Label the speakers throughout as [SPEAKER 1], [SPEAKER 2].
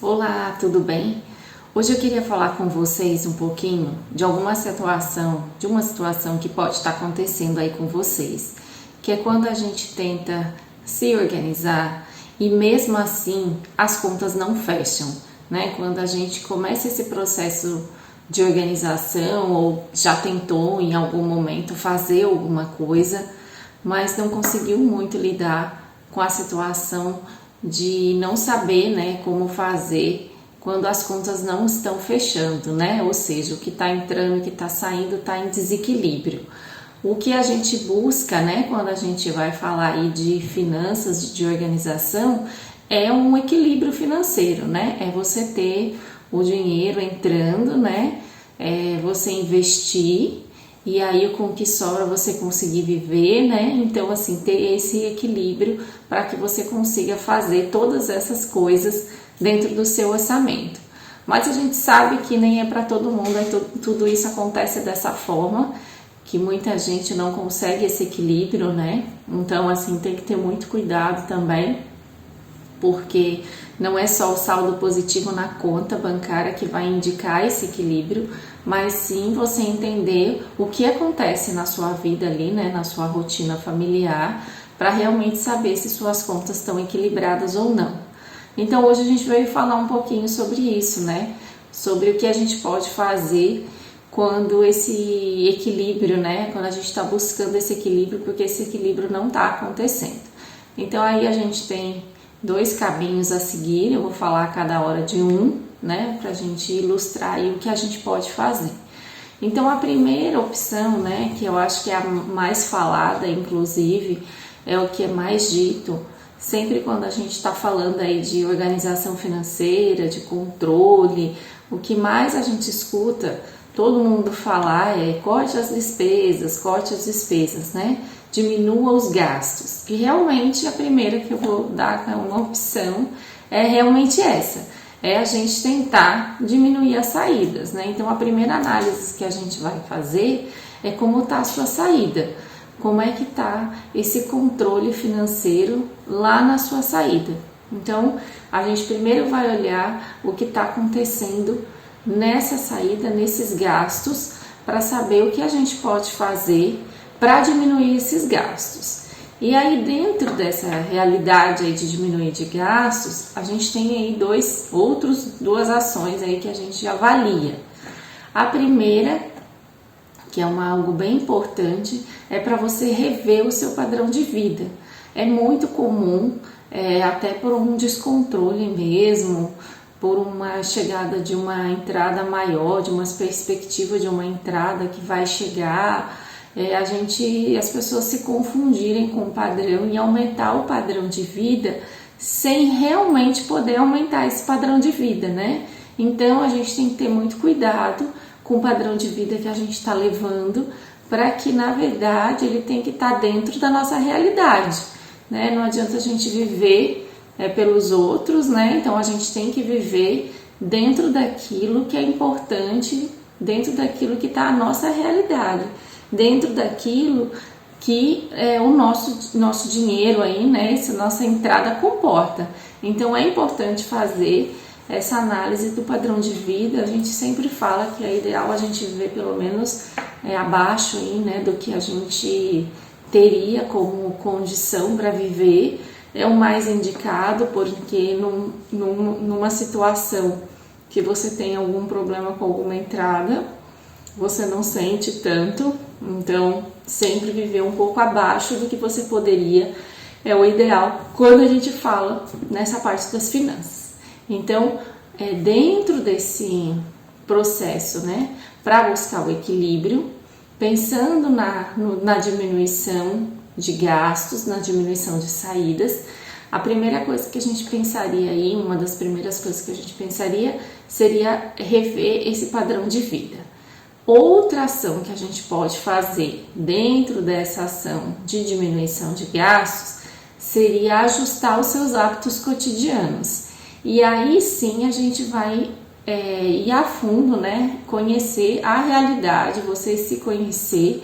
[SPEAKER 1] Olá, tudo bem? Hoje eu queria falar com vocês um pouquinho de uma situação que pode estar acontecendo aí com vocês, que é quando a gente tenta se organizar e mesmo assim as contas não fecham, né? Quando a gente começa esse processo de organização ou já tentou em algum momento fazer alguma coisa, mas não conseguiu muito lidar com a situação de não saber, né, como fazer quando as contas não estão fechando, né? Ou seja, o que está entrando e o que está saindo está em desequilíbrio. O que a gente busca, né, quando a gente vai falar aí de finanças, de organização, é um equilíbrio financeiro, né? É você ter o dinheiro entrando, né? É você investir e aí com o que sobra você conseguir viver, né? Então, assim, ter esse equilíbrio para que você consiga fazer todas essas coisas dentro do seu orçamento. Mas a gente sabe que nem é para todo mundo, tudo isso acontece dessa forma, que muita gente não consegue esse equilíbrio, né? Então, assim, tem que ter muito cuidado também, porque não é só o saldo positivo na conta bancária que vai indicar esse equilíbrio, mas sim você entender o que acontece na sua vida ali, né, na sua rotina familiar, para realmente saber se suas contas estão equilibradas ou não. Então hoje a gente veio falar um pouquinho sobre isso, né, sobre o que a gente pode fazer quando esse equilíbrio, né, quando a gente está buscando esse equilíbrio, porque esse equilíbrio não está acontecendo. Então aí a gente tem dois caminhos a seguir, eu vou falar a cada hora de um, né, para a gente ilustrar aí o que a gente pode fazer. Então a primeira opção, né, que eu acho que é a mais falada, inclusive, é o que é mais dito, sempre quando a gente está falando aí de organização financeira, de controle, o que mais a gente escuta todo mundo falar é corte as despesas, né? Diminua os gastos. E realmente a primeira que eu vou dar uma opção é realmente essa. É a gente tentar diminuir as saídas, né? Então a primeira análise que a gente vai fazer é como está a sua saída. Como é que está esse controle financeiro lá na sua saída. Então a gente primeiro vai olhar o que está acontecendo nessa saída, nesses gastos, para saber o que a gente pode fazer para diminuir esses gastos. E aí dentro dessa realidade aí de diminuir de gastos, a gente tem aí duas ações aí que a gente avalia. A primeira, que é algo bem importante, é para você rever o seu padrão de vida. É muito comum, até por um descontrole mesmo, por uma chegada de uma entrada maior, de uma perspectiva de uma entrada que vai chegar, as pessoas se confundirem com o padrão e aumentar o padrão de vida sem realmente poder aumentar esse padrão de vida, né? Então a gente tem que ter muito cuidado com o padrão de vida que a gente está levando, para que na verdade ele tem que estar dentro da nossa realidade, né? Não adianta a gente viver pelos outros, né? Então a gente tem que viver dentro daquilo que é importante, dentro daquilo que está a nossa realidade, dentro daquilo que o nosso dinheiro aí, né? Essa nossa entrada comporta. Então é importante fazer essa análise do padrão de vida. A gente sempre fala que é ideal a gente viver pelo menos abaixo aí, né, do que a gente teria como condição para viver. É o mais indicado, porque numa situação que você tem algum problema com alguma entrada, você não sente tanto, então sempre viver um pouco abaixo do que você poderia é o ideal quando a gente fala nessa parte das finanças. Então, dentro desse processo, né, para buscar o equilíbrio, pensando na diminuição de gastos, na diminuição de saídas, a primeira coisa que a gente pensaria aí, uma das primeiras coisas que a gente pensaria seria rever esse padrão de vida. Outra ação que a gente pode fazer dentro dessa ação de diminuição de gastos seria ajustar os seus hábitos cotidianos. E aí sim a gente vai ir a fundo, né? Conhecer a realidade, você se conhecer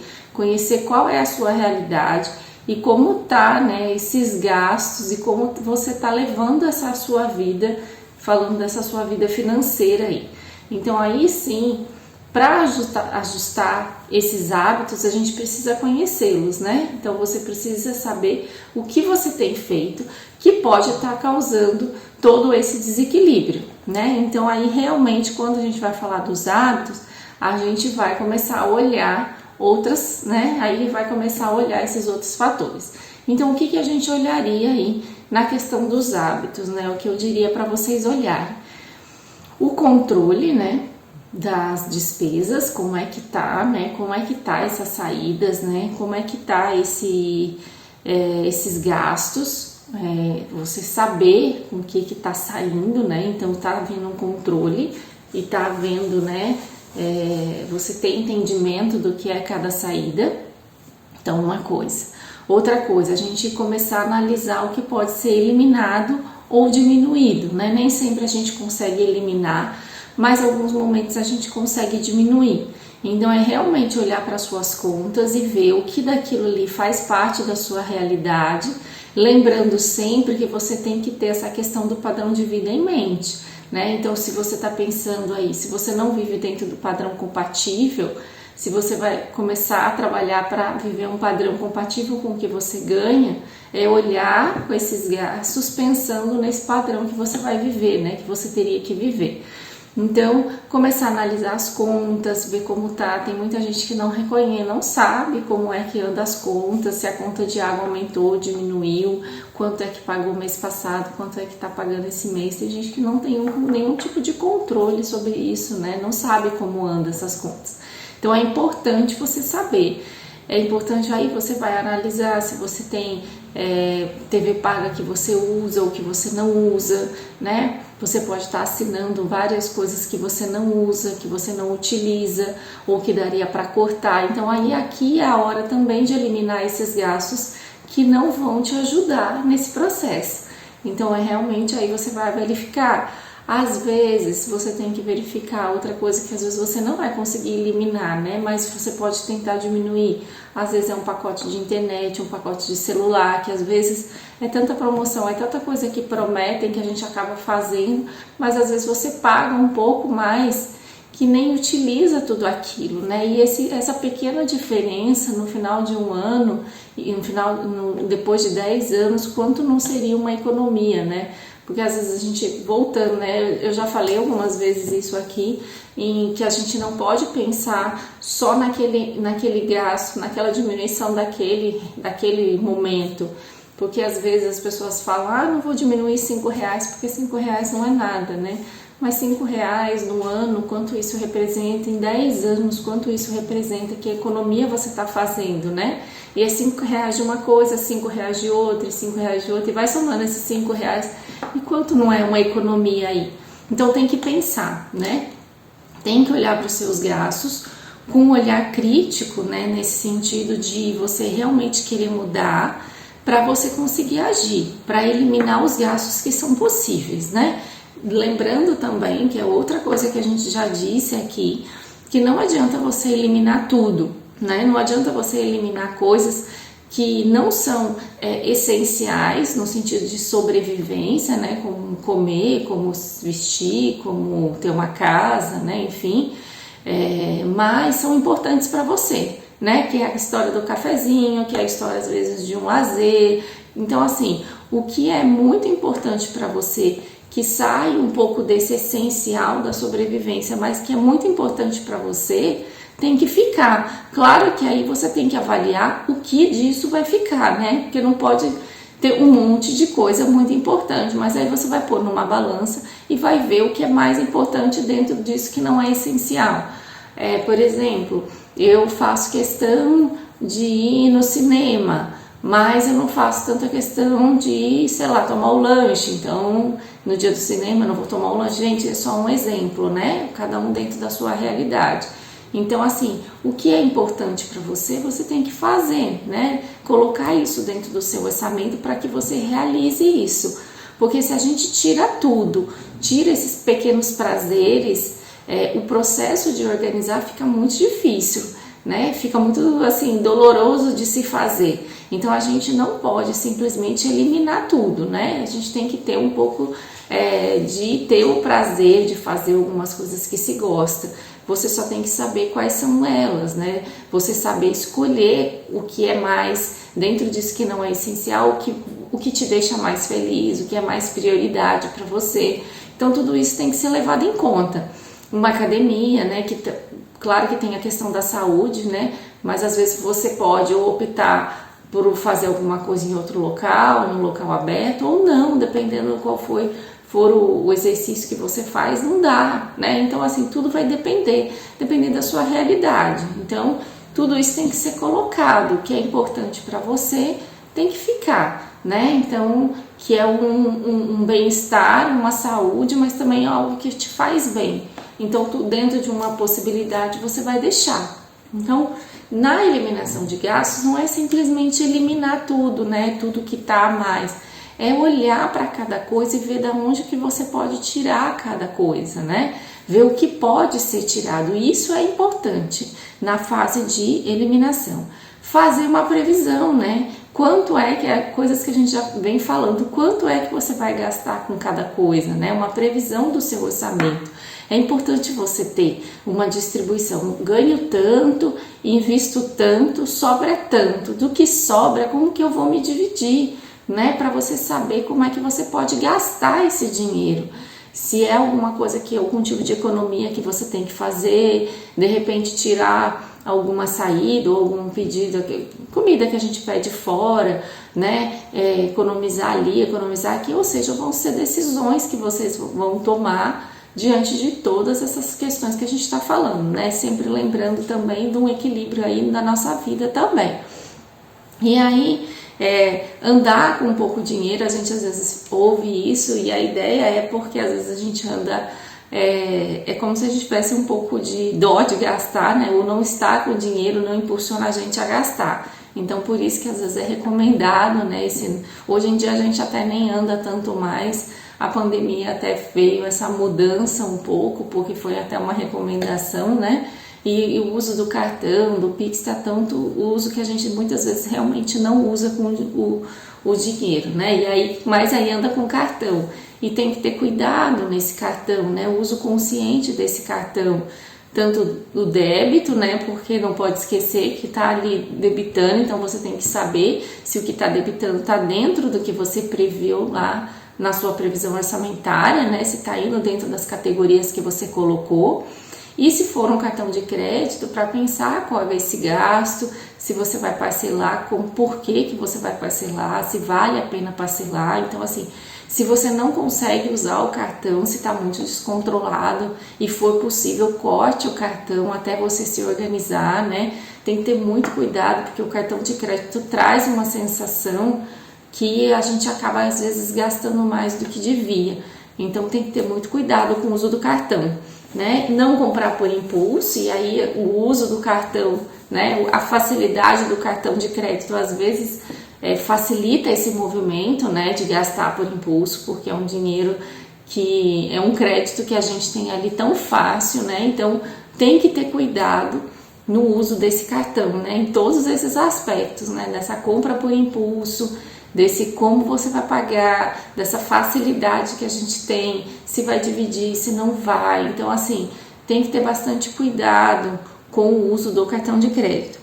[SPEAKER 1] qual é a sua realidade e como tá, né, esses gastos e como você tá levando essa sua vida falando dessa sua vida financeira aí. Então aí sim, para ajustar esses hábitos, a gente precisa conhecê-los, né? Então você precisa saber o que você tem feito que pode estar causando todo esse desequilíbrio, né? Então aí realmente quando a gente vai falar dos hábitos, a gente vai começar a olhar outras, né? Aí vai começar a olhar esses outros fatores. Então o que a gente olharia aí na questão dos hábitos, né? O que eu diria para vocês olharem? O controle, né? Das despesas, como é que tá, né? Como é que tá essas saídas, né? Como é que tá esses gastos, você saber com que tá saindo, né? Então tá havendo um controle e tá havendo, né? Você tem entendimento do que é cada saída. Então uma coisa. Outra coisa, a gente começar a analisar o que pode ser eliminado ou diminuído, né? Nem sempre a gente consegue eliminar, mas em alguns momentos a gente consegue diminuir. Então é realmente olhar para suas contas e ver o que daquilo ali faz parte da sua realidade, lembrando sempre que você tem que ter essa questão do padrão de vida em mente, né? Então se você está pensando aí, se você não vive dentro do padrão compatível, se você vai começar a trabalhar para viver um padrão compatível com o que você ganha, é olhar com esses gastos pensando nesse padrão que você vai viver, né? Que você teria que viver. Então, começar a analisar as contas, ver como tá. Tem muita gente que não reconhece, não sabe como é que anda as contas, se a conta de água aumentou, diminuiu, quanto é que pagou mês passado, quanto é que tá pagando esse mês. Tem gente que não tem nenhum tipo de controle sobre isso, né? Não sabe como anda essas contas. Então, é importante você saber. É importante aí você vai analisar se você tem TV paga que você usa ou que você não usa, né? Você pode estar assinando várias coisas que você não usa, que você não utiliza ou que daria para cortar. Então aí aqui é a hora também de eliminar esses gastos que não vão te ajudar nesse processo. Então é realmente aí você vai verificar. Às vezes você tem que verificar outra coisa que às vezes você não vai conseguir eliminar, né? Mas você pode tentar diminuir. Às vezes é um pacote de internet, um pacote de celular, que às vezes é tanta promoção, é tanta coisa que prometem que a gente acaba fazendo, mas às vezes você paga um pouco mais que nem utiliza tudo aquilo, né? E essa pequena diferença no final de um ano e depois de 10 anos, quanto não seria uma economia, né? Porque às vezes a gente, voltando, né, eu já falei algumas vezes isso aqui, em que a gente não pode pensar só naquele gasto, naquela diminuição daquele momento. Porque às vezes as pessoas falam, não vou diminuir R$5, porque R$5 não é nada, né? Mas R$5 no ano, quanto isso representa, em 10 anos, quanto isso representa, que economia você está fazendo, né? E é R$5 de uma coisa, R$5 de outra, R$5 de outra, e vai somando esses R$5, e quanto não é uma economia aí? Então tem que pensar, né? Tem que olhar para os seus gastos com um olhar crítico, né? Nesse sentido de você realmente querer mudar para você conseguir agir, para eliminar os gastos que são possíveis, né? Lembrando também que é outra coisa que a gente já disse aqui, que não adianta você eliminar tudo, né? Não adianta você eliminar coisas que não são essenciais no sentido de sobrevivência, né? Como comer, como vestir, como ter uma casa, né? Enfim, mas são importantes para você, né? Que é a história do cafezinho, que é a história às vezes de um lazer. Então, assim, o que é muito importante para você, que sai um pouco desse essencial da sobrevivência, mas que é muito importante para você, tem que ficar. Claro que aí você tem que avaliar o que disso vai ficar, né? Porque não pode ter um monte de coisa muito importante, mas aí você vai pôr numa balança e vai ver o que é mais importante dentro disso que não é essencial. Por exemplo, eu faço questão de ir no cinema, mas eu não faço tanta questão de, sei lá, tomar o lanche. Então, no dia do cinema eu não vou tomar o lanche. Gente, é só um exemplo, né? Cada um dentro da sua realidade. Então, assim, o que é importante para você, você tem que fazer, né? Colocar isso dentro do seu orçamento para que você realize isso. Porque se a gente tira tudo, tira esses pequenos prazeres, o processo de organizar fica muito difícil, né? Fica muito assim doloroso de se fazer. Então a gente não pode simplesmente eliminar tudo, né? A gente tem que ter um pouco de ter o prazer de fazer algumas coisas que se gosta. Você só tem que saber quais são elas, né? Você saber escolher o que é mais dentro disso que não é essencial, o que te deixa mais feliz, o que é mais prioridade para você. Então tudo isso tem que ser levado em conta. Uma academia, né? Claro que tem a questão da saúde, né? Mas às vezes você pode ou optar por fazer alguma coisa em outro local, num local aberto, ou não, dependendo de qual for o exercício que você faz, não dá, né? Então, assim, tudo vai depender da sua realidade. Então, tudo isso tem que ser colocado, o que é importante para você tem que ficar, né? Então, que é um bem-estar, uma saúde, mas também algo que te faz bem. Então, dentro de uma possibilidade, você vai deixar. Então, na eliminação de gastos, não é simplesmente eliminar tudo, né? Tudo que tá a mais. É olhar para cada coisa e ver da onde que você pode tirar cada coisa, né? Ver o que pode ser tirado. Isso é importante na fase de eliminação. Fazer uma previsão, né? Quanto é que coisas que a gente já vem falando, quanto é que você vai gastar com cada coisa, né? Uma previsão do seu orçamento. É importante você ter uma distribuição. Ganho tanto, invisto tanto, sobra tanto. Do que sobra, como que eu vou me dividir, né? Para você saber como é que você pode gastar esse dinheiro. Se é alguma coisa algum tipo de economia que você tem que fazer, de repente tirar alguma saída ou algum pedido, comida que a gente pede fora, né? Economizar ali, economizar aqui, ou seja, vão ser decisões que vocês vão tomar diante de todas essas questões que a gente está falando, né? Sempre lembrando também de um equilíbrio aí na nossa vida também. E aí, andar com um pouco de dinheiro, a gente às vezes ouve isso e a ideia é porque às vezes a gente anda, é como se a gente tivesse um pouco de dó de gastar, né? Ou não estar com dinheiro não impulsiona a gente a gastar. Então, por isso que às vezes é recomendado, né? Hoje em dia a gente até nem anda tanto mais. A pandemia até veio essa mudança um pouco, porque foi até uma recomendação, né? E o uso do cartão, do Pix, tá tanto o uso que a gente muitas vezes realmente não usa com o dinheiro, né? Mas aí anda com cartão. E tem que ter cuidado nesse cartão, né? O uso consciente desse cartão, tanto do débito, né? Porque não pode esquecer que tá ali debitando, então você tem que saber se o que tá debitando tá dentro do que você previu lá na sua previsão orçamentária, né? Se está indo dentro das categorias que você colocou. E se for um cartão de crédito, para pensar qual é esse gasto, se você vai parcelar, por que você vai parcelar, se vale a pena parcelar. Então, assim, se você não consegue usar o cartão, se está muito descontrolado e for possível, corte o cartão até você se organizar, né? Tem que ter muito cuidado, porque o cartão de crédito traz uma sensação que a gente acaba às vezes gastando mais do que devia. Então tem que ter muito cuidado com o uso do cartão, né? Não comprar por impulso, e aí o uso do cartão, né? A facilidade do cartão de crédito às vezes facilita esse movimento, né? De gastar por impulso, porque é um dinheiro que é um crédito que a gente tem ali tão fácil, né? Então tem que ter cuidado no uso desse cartão, né? Em todos esses aspectos, né? Dessa compra por impulso, desse como você vai pagar, dessa facilidade que a gente tem, se vai dividir, se não vai. Então, assim, tem que ter bastante cuidado com o uso do cartão de crédito,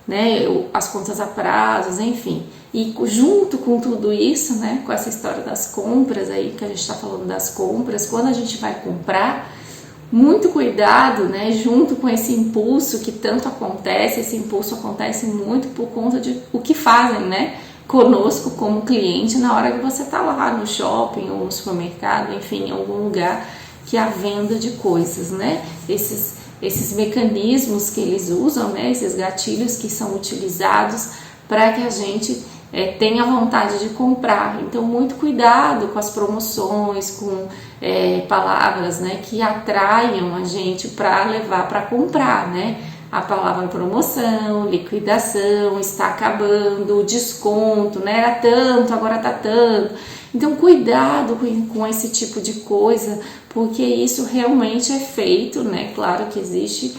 [SPEAKER 1] né? As contas a prazos, enfim. E junto com tudo isso, né? Com essa história das compras aí, que a gente está falando das compras, quando a gente vai comprar, muito cuidado, né? Junto com esse impulso que tanto acontece, esse impulso acontece muito por conta de o que fazem, né? Conosco como cliente na hora que você está lá no shopping ou no supermercado, enfim, em algum lugar que há venda de coisas, né? Esses mecanismos que eles usam, né? Esses gatilhos que são utilizados para que a gente tenha vontade de comprar. Então, muito cuidado com as promoções, com palavras, né? Que atraiam a gente para levar para comprar, né? A palavra promoção, liquidação, está acabando, desconto, né? Era tanto, agora tá tanto. Então, cuidado com esse tipo de coisa, porque isso realmente é feito, né? Claro que existe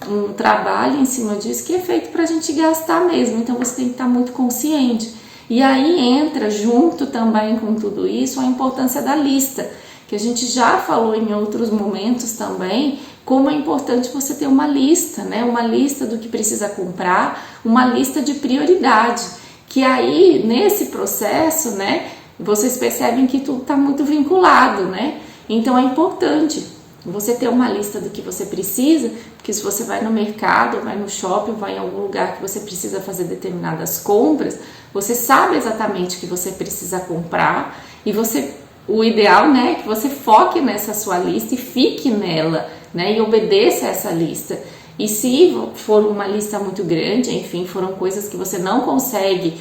[SPEAKER 1] um trabalho em cima disso que é feito para a gente gastar mesmo, então você tem que estar muito consciente. E aí entra junto também com tudo isso a importância da lista, que a gente já falou em outros momentos também, como é importante você ter uma lista, né? Uma lista do que precisa comprar, uma lista de prioridade, que aí nesse processo, né, vocês percebem que tudo está muito vinculado, né? Então é importante você ter uma lista do que você precisa, porque se você vai no mercado, vai no shopping, vai em algum lugar que você precisa fazer determinadas compras, você sabe exatamente o que você precisa comprar e o ideal, né, é que você foque nessa sua lista e fique nela, né, e obedeça essa lista. E se for uma lista muito grande, enfim, foram coisas que você não consegue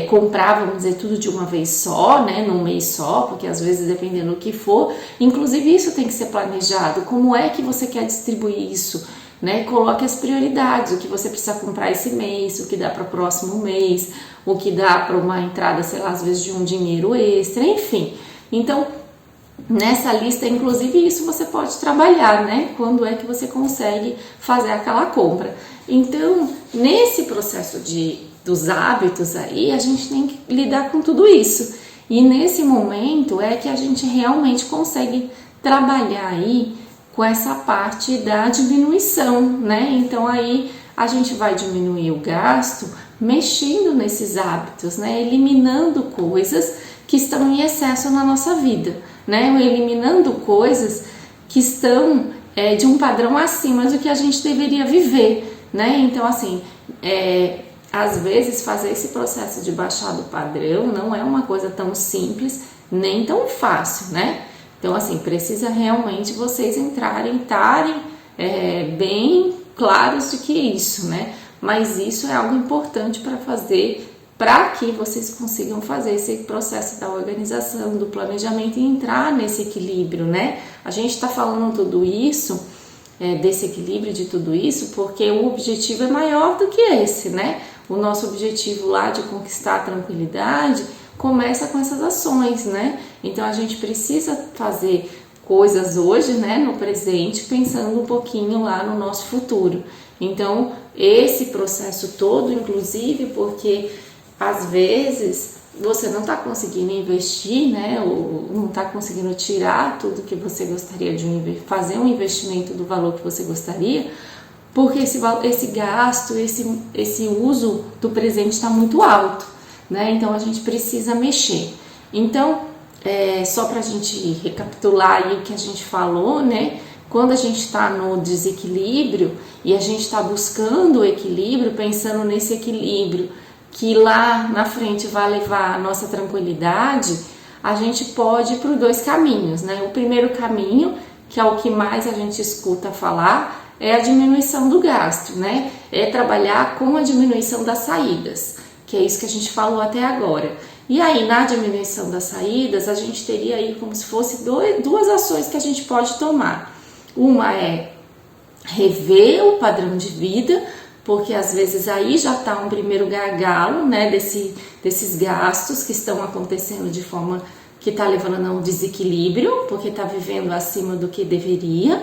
[SPEAKER 1] comprar, vamos dizer, tudo de uma vez só, né, num mês só, porque às vezes dependendo do que for, inclusive isso tem que ser planejado. Como é que você quer distribuir isso? Né? Coloque as prioridades, o que você precisa comprar esse mês, o que dá para o próximo mês, o que dá para uma entrada, sei lá, às vezes de um dinheiro extra, enfim. Então, nessa lista, inclusive, isso você pode trabalhar, né? Quando é que você consegue fazer aquela compra. Então, nesse processo dos hábitos aí, a gente tem que lidar com tudo isso. E nesse momento é que a gente realmente consegue trabalhar aí com essa parte da diminuição, né? Então aí a gente vai diminuir o gasto mexendo nesses hábitos, né? Eliminando coisas que estão em excesso na nossa vida, né? Eliminando coisas que estão de um padrão acima do que a gente deveria viver, né? Então assim, às vezes fazer esse processo de baixar do padrão não é uma coisa tão simples nem tão fácil, né? Então, assim, precisa realmente vocês estarem bem claros de que é isso, né? Mas isso é algo importante para fazer, para que vocês consigam fazer esse processo da organização, do planejamento e entrar nesse equilíbrio, né? A gente está falando tudo isso, desse equilíbrio de tudo isso, porque o objetivo é maior do que esse, né? O nosso objetivo lá de conquistar a tranquilidade começa com essas ações, né? Então a gente precisa fazer coisas hoje, né, no presente, pensando um pouquinho lá no nosso futuro. Então esse processo todo, inclusive, porque às vezes você não está conseguindo investir, né, ou não está conseguindo tirar tudo que você gostaria de fazer um investimento do valor que você gostaria, porque esse gasto, esse uso do presente está muito alto, né? Então a gente precisa mexer. Então, só para a gente recapitular aí o que a gente falou, né? Quando a gente está no desequilíbrio e a gente está buscando o equilíbrio, pensando nesse equilíbrio que lá na frente vai levar a nossa tranquilidade, a gente pode ir por dois caminhos, né? O primeiro caminho, que é o que mais a gente escuta falar, é a diminuição do gasto, né? É trabalhar com a diminuição das saídas, que é isso que a gente falou até agora. E aí, na diminuição das saídas, a gente teria aí como se fosse duas ações que a gente pode tomar. Uma é rever o padrão de vida, porque às vezes aí já está um primeiro gargalo, né, desses gastos que estão acontecendo de forma que está levando a um desequilíbrio, porque está vivendo acima do que deveria.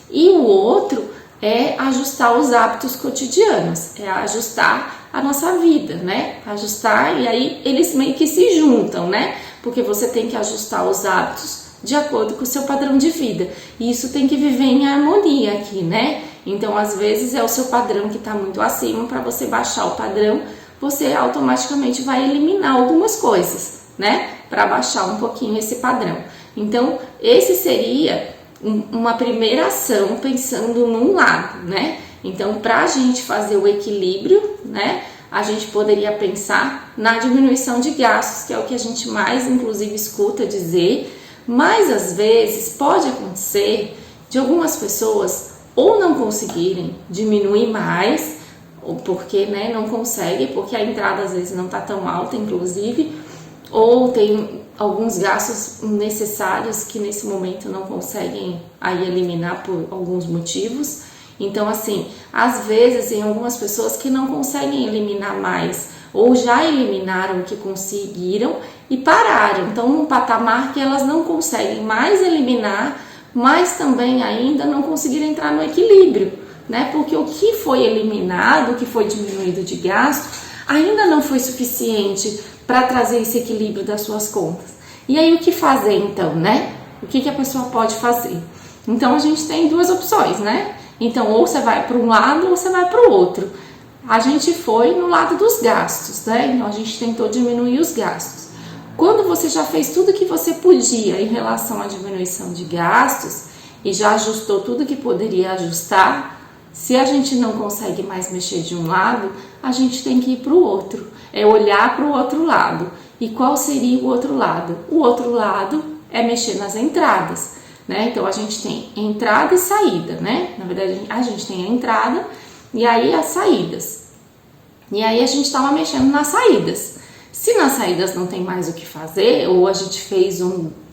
[SPEAKER 1] E o outro é ajustar os hábitos cotidianos, é ajustar a nossa vida, né? Ajustar, e aí eles meio que se juntam, né? Porque você tem que ajustar os hábitos de acordo com o seu padrão de vida. E isso tem que viver em harmonia aqui, né? Então, às vezes é o seu padrão que está muito acima, para você baixar o padrão, você automaticamente vai eliminar algumas coisas, né? Para baixar um pouquinho esse padrão. Então, esse seria uma primeira ação pensando num lado, né? Então, para a gente fazer o equilíbrio, né, a gente poderia pensar na diminuição de gastos, que é o que a gente mais, inclusive, escuta dizer, mas às vezes pode acontecer de algumas pessoas ou não conseguirem diminuir mais, ou porque, né, não consegue, porque a entrada às vezes não está tão alta, inclusive, ou tem alguns gastos necessários que nesse momento não conseguem aí eliminar por alguns motivos. Então, assim, às vezes tem algumas pessoas que não conseguem eliminar mais, ou já eliminaram o que conseguiram e pararam. Então, num patamar que elas não conseguem mais eliminar, mas também ainda não conseguiram entrar no equilíbrio, né? Porque o que foi eliminado, o que foi diminuído de gasto, ainda não foi suficiente para trazer esse equilíbrio das suas contas. E aí o que fazer então, né? O que a pessoa pode fazer? Então a gente tem duas opções, né? Então ou você vai para um lado ou você vai para o outro. A gente foi no lado dos gastos, né? Então a gente tentou diminuir os gastos. Quando você já fez tudo que você podia em relação à diminuição de gastos e já ajustou tudo que poderia ajustar, se a gente não consegue mais mexer de um lado, a gente tem que ir para o outro, é olhar para o outro lado. E qual seria o outro lado? O outro lado é mexer nas entradas, né? Então a gente tem entrada e saída, né? Na verdade a gente tem a entrada e aí as saídas. E aí a gente estava mexendo nas saídas. Se nas saídas não tem mais o que fazer, ou a gente fez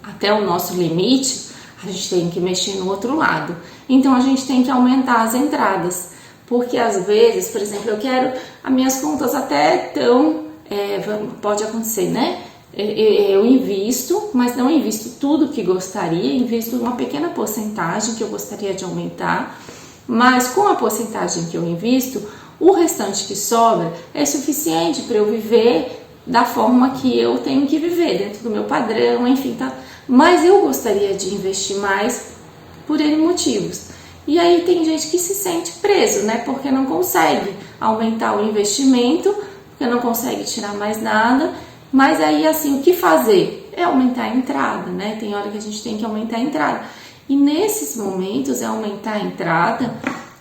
[SPEAKER 1] até o nosso limite, a gente tem que mexer no outro lado. Então a gente tem que aumentar as entradas, porque às vezes, por exemplo, eu quero, as minhas contas até tão, pode acontecer, né? Eu invisto, mas não invisto tudo que gostaria, invisto uma pequena porcentagem que eu gostaria de aumentar, mas com a porcentagem que eu invisto, o restante que sobra é suficiente para eu viver da forma que eu tenho que viver, dentro do meu padrão, enfim, tá? Mas eu gostaria de investir mais por N motivos. E aí tem gente que se sente preso, né? Porque não consegue aumentar o investimento, porque não consegue tirar mais nada. Mas aí, assim, o que fazer? É aumentar a entrada, né? Tem hora que a gente tem que aumentar a entrada. E nesses momentos é aumentar a entrada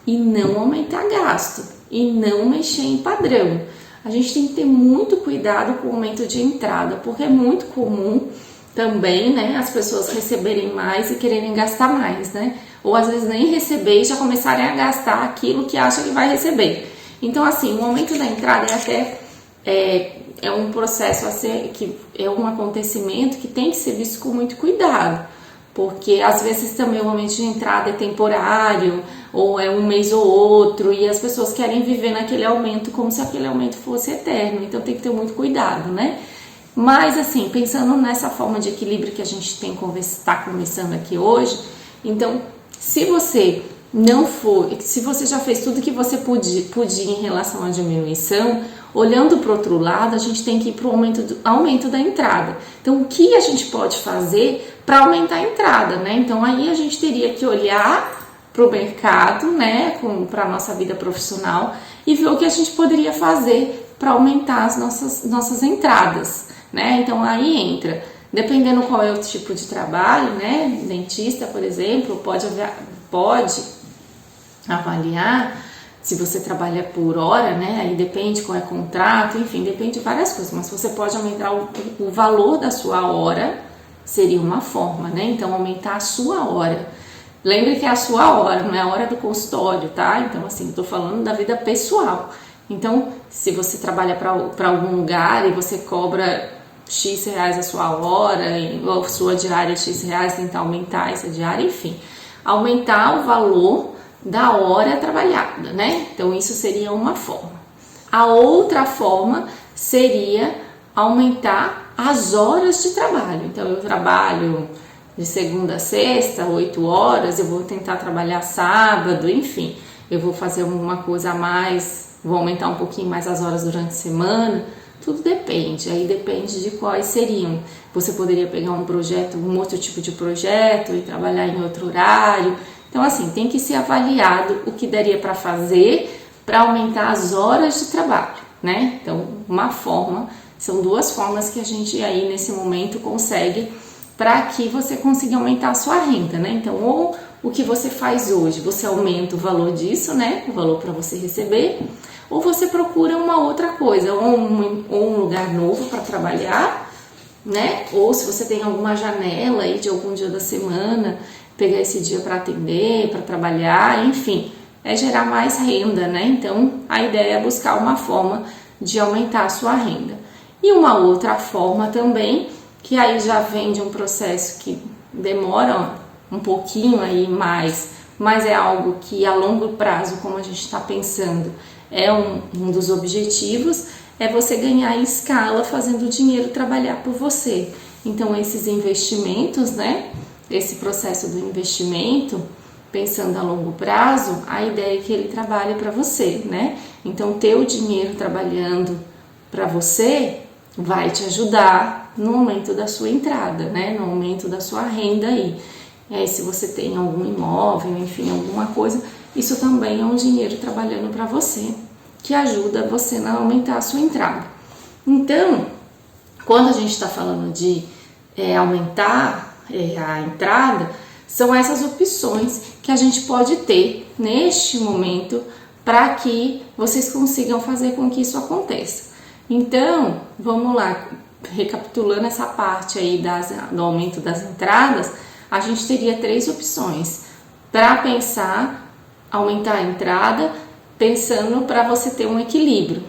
[SPEAKER 1] e não aumentar gasto. E não mexer em padrão. A gente tem que ter muito cuidado com o aumento de entrada, porque é muito comum também, né, as pessoas receberem mais e quererem gastar mais, né? Ou às vezes nem receber e já começarem a gastar aquilo que acha que vai receber. Então, assim, o aumento da entrada é um processo a ser, que é um acontecimento que tem que ser visto com muito cuidado, porque às vezes também o aumento de entrada é temporário, ou é um mês ou outro, e as pessoas querem viver naquele aumento como se aquele aumento fosse eterno, então tem que ter muito cuidado, né? Mas assim, pensando nessa forma de equilíbrio que a gente está conversando aqui hoje, então se você se você já fez tudo que você podia em relação à diminuição, olhando para o outro lado, a gente tem que ir para o aumento da entrada. Então, o que a gente pode fazer para aumentar a entrada, né? Então, aí a gente teria que olhar para o mercado, né, para a nossa vida profissional e ver o que a gente poderia fazer para aumentar as nossas entradas, né? Então, aí entra, dependendo qual é o tipo de trabalho, né? Dentista, por exemplo, pode avaliar se você trabalha por hora, né? Aí depende qual é o contrato, enfim, depende de várias coisas, mas você pode aumentar o valor da sua hora, seria uma forma, né? Então, aumentar a sua hora. Lembre que é a sua hora, não é a hora do consultório, tá? Então, assim, eu tô falando da vida pessoal. Então, se você trabalha para algum lugar e você cobra X reais a sua hora, ou a sua diária X reais, tentar aumentar essa diária, enfim, aumentar o valor da hora trabalhada, né? Então, isso seria uma forma. A outra forma seria aumentar as horas de trabalho. Então, eu trabalho de segunda a sexta, 8 horas, eu vou tentar trabalhar sábado, enfim, eu vou fazer uma coisa a mais, vou aumentar um pouquinho mais as horas durante a semana, tudo depende, aí depende de quais seriam. Você poderia pegar um projeto, um outro tipo de projeto e trabalhar em outro horário. Então, assim, tem que ser avaliado o que daria para fazer para aumentar as horas de trabalho, né? Então, são duas formas que a gente aí nesse momento consegue para que você consiga aumentar a sua renda, né? Então, ou o que você faz hoje, você aumenta o valor disso, né? O valor para você receber, ou você procura uma outra coisa, ou um lugar novo para trabalhar, né? Ou se você tem alguma janela aí de algum dia da semana, pegar esse dia para atender, para trabalhar, enfim, é gerar mais renda, né? Então, a ideia é buscar uma forma de aumentar a sua renda. E uma outra forma também, que aí já vem de um processo que demora um pouquinho aí mais, mas é algo que a longo prazo, como a gente está pensando, é um dos objetivos, é você ganhar em escala fazendo o dinheiro trabalhar por você. Então, esses investimentos, né? Esse processo do investimento, pensando a longo prazo, a ideia é que ele trabalhe para você, né? Então, ter o dinheiro trabalhando para você vai te ajudar no aumento da sua entrada, né? No aumento da sua renda aí. E aí, se você tem algum imóvel, enfim, alguma coisa, isso também é um dinheiro trabalhando para você, que ajuda você a aumentar a sua entrada. Então, quando a gente está falando de aumentar a entrada, são essas opções que a gente pode ter neste momento para que vocês consigam fazer com que isso aconteça. Então, vamos lá, recapitulando essa parte aí do aumento das entradas, a gente teria 3 opções para pensar, aumentar a entrada, pensando para você ter um equilíbrio.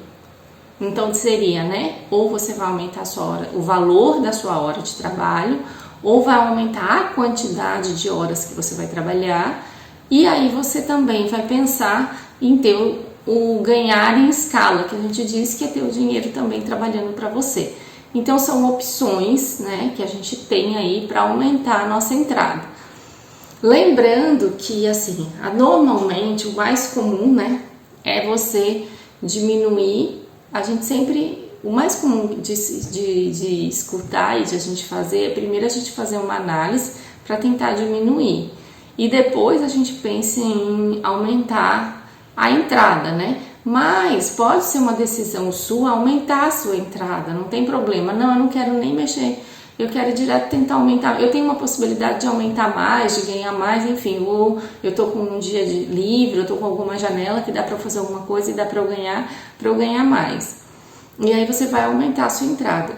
[SPEAKER 1] Então seria, né, ou você vai aumentar a sua hora, o valor da sua hora de trabalho, ou vai aumentar a quantidade de horas que você vai trabalhar, e aí você também vai pensar em ter o ganhar em escala, que a gente diz que é ter o dinheiro também trabalhando para você. Então são opções, né, que a gente tem aí para aumentar a nossa entrada. Lembrando que, assim, normalmente o mais comum, né, é você diminuir. A gente sempre, o mais comum de escutar e de a gente fazer é primeiro a gente fazer uma análise para tentar diminuir e depois a gente pensa em aumentar a entrada, né? Mas pode ser uma decisão sua aumentar a sua entrada, não tem problema. Não, eu não quero nem mexer, eu quero direto tentar aumentar. Eu tenho uma possibilidade de aumentar mais, de ganhar mais, enfim, ou eu tô com um dia de livre, eu tô com alguma janela que dá para fazer alguma coisa e dá para eu ganhar mais. E aí você vai aumentar a sua entrada.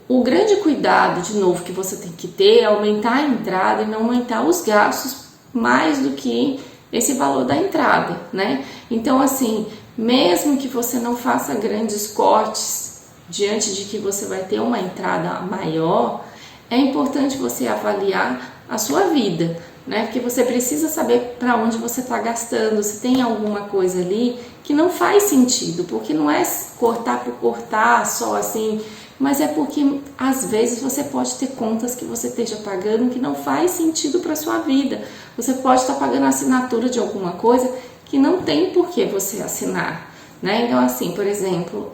[SPEAKER 1] O grande cuidado, de novo, que você tem que ter é aumentar a entrada e não aumentar os gastos mais do que esse valor da entrada, né? Então, assim, mesmo que você não faça grandes cortes diante de que você vai ter uma entrada maior, é importante você avaliar a sua vida, né? Porque você precisa saber para onde você está gastando, se tem alguma coisa ali que não faz sentido, porque não é cortar por cortar só assim, mas é porque às vezes você pode ter contas que você esteja pagando que não faz sentido para sua vida. Você pode estar pagando a assinatura de alguma coisa que não tem por que você assinar, né? Então, assim, por exemplo,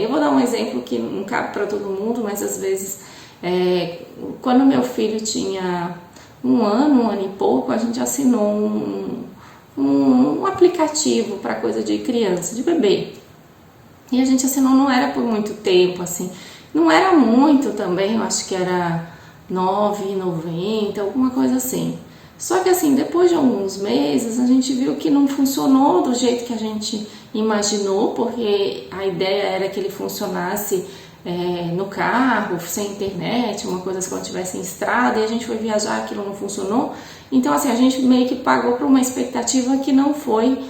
[SPEAKER 1] eu vou dar um exemplo que não cabe para todo mundo, mas às vezes, quando meu filho tinha um ano e pouco, a gente assinou um aplicativo para coisa de criança, de bebê. E a gente assinou, não era por muito tempo, assim, não era muito também, eu acho que era R$ 9,90, alguma coisa assim. Só que assim, depois de alguns meses, a gente viu que não funcionou do jeito que a gente imaginou, porque a ideia era que ele funcionasse no carro, sem internet, uma coisa que quando tivesse em estrada, e a gente foi viajar, aquilo não funcionou. Então assim, a gente meio que pagou por uma expectativa que não foi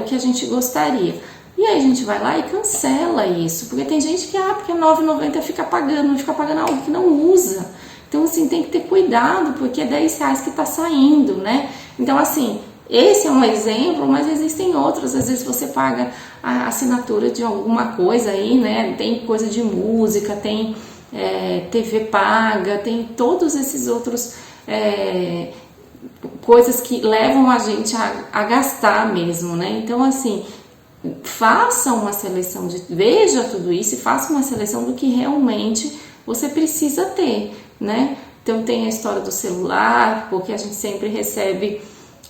[SPEAKER 1] o que a gente gostaria. E aí a gente vai lá e cancela isso, porque tem gente que, porque é R$ 9,90 fica pagando algo que não usa. Então assim, tem que ter cuidado, porque é R$ 10 que está saindo, né? Então assim, esse é um exemplo, mas existem outros. Às vezes você paga a assinatura de alguma coisa aí, né? Tem coisa de música, tem TV paga, tem todos esses outros coisas que levam a gente a gastar mesmo, né? Então assim, faça uma seleção, veja tudo isso e faça uma seleção do que realmente você precisa ter, né? Então tem a história do celular, porque a gente sempre recebe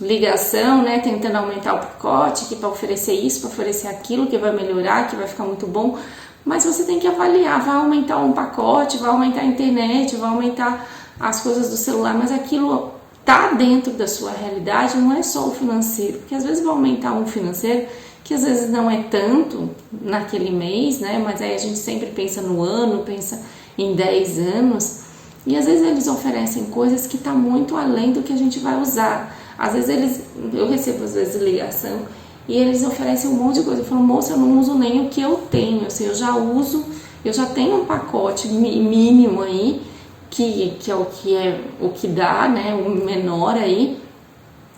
[SPEAKER 1] ligação, né, tentando aumentar o pacote, que para oferecer isso, para oferecer aquilo, que vai melhorar, que vai ficar muito bom, mas você tem que avaliar, vai aumentar um pacote, vai aumentar a internet, vai aumentar as coisas do celular, mas aquilo tá dentro da sua realidade, não é só o financeiro, porque às vezes vai aumentar um financeiro que às vezes não é tanto naquele mês, né, mas aí a gente sempre pensa no ano, pensa em 10 anos, e às vezes eles oferecem coisas que tá muito além do que a gente vai usar. Às vezes eu recebo às vezes ligação e eles oferecem um monte de coisa. Eu falo, moça, eu não uso nem o que eu tenho, assim, eu já tenho um pacote mínimo aí, que é o que dá, né, o menor aí,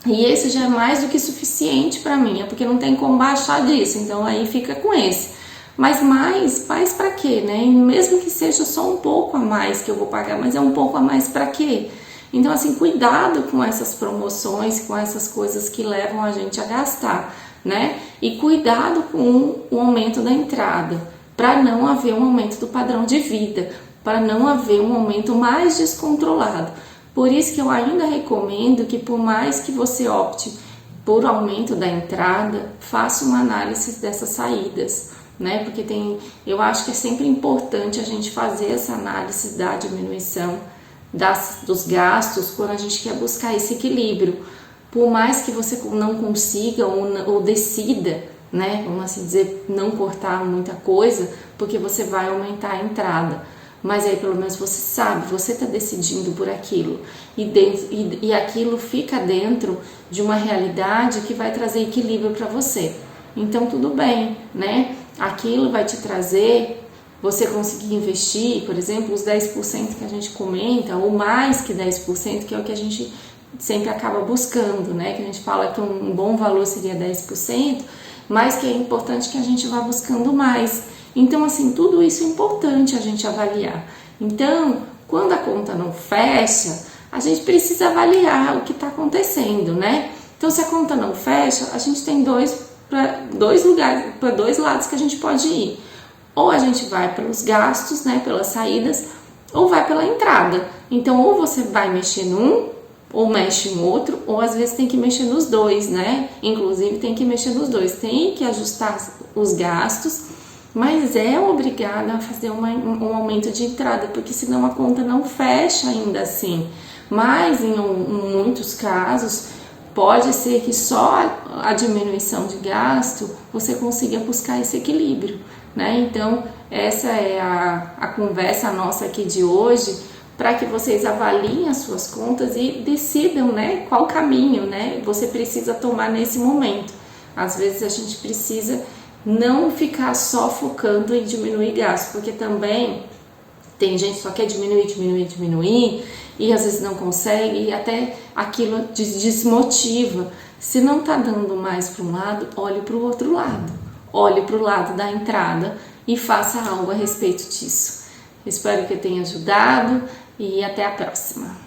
[SPEAKER 1] e esse já é mais do que suficiente para mim, porque não tem como baixar disso, então aí fica com esse. Mas mais para quê, né? E mesmo que seja só um pouco a mais que eu vou pagar, mas é um pouco a mais para quê? Então, assim, cuidado com essas promoções, com essas coisas que levam a gente a gastar, né? E cuidado com o aumento da entrada, para não haver um aumento do padrão de vida, para não haver um aumento mais descontrolado. Por isso que eu ainda recomendo que, por mais que você opte por aumento da entrada, faça uma análise dessas saídas, né? Porque eu acho que é sempre importante a gente fazer essa análise da diminuição dos gastos quando a gente quer buscar esse equilíbrio. Por mais que você não consiga ou decida, né, vamos assim dizer, não cortar muita coisa, porque você vai aumentar a entrada. Mas aí pelo menos você sabe, você está decidindo por aquilo e aquilo fica dentro de uma realidade que vai trazer equilíbrio para você. Então tudo bem, né? Aquilo vai te trazer, você conseguir investir, por exemplo, os 10% que a gente comenta, ou mais que 10%, que é o que a gente sempre acaba buscando, né? Que a gente fala que um bom valor seria 10%, mas que é importante que a gente vá buscando mais. Então, assim, tudo isso é importante a gente avaliar. Então, quando a conta não fecha, a gente precisa avaliar o que está acontecendo, né? Então, se a conta não fecha, a gente tem dois lugares, para dois lados que a gente pode ir. Ou a gente vai pelos gastos, né, pelas saídas, ou vai pela entrada. Então, ou você vai mexer num, ou mexe em outro, ou às vezes tem que mexer nos dois, né? Inclusive tem que mexer nos dois, tem que ajustar os gastos, mas é obrigada a fazer um aumento de entrada, porque senão a conta não fecha ainda assim. Mas em muitos casos, pode ser que só a diminuição de gasto você consiga buscar esse equilíbrio, né? Então, essa é a conversa nossa aqui de hoje, para que vocês avaliem as suas contas e decidam, né, qual caminho, né, você precisa tomar nesse momento. Às vezes a gente precisa não ficar só focando em diminuir gasto, porque também tem gente que só quer diminuir, e às vezes não consegue, e até aquilo desmotiva. Se não tá dando mais para um lado, olhe para o outro lado. Olhe para o lado da entrada e faça algo a respeito disso. Espero que eu tenha ajudado e até a próxima.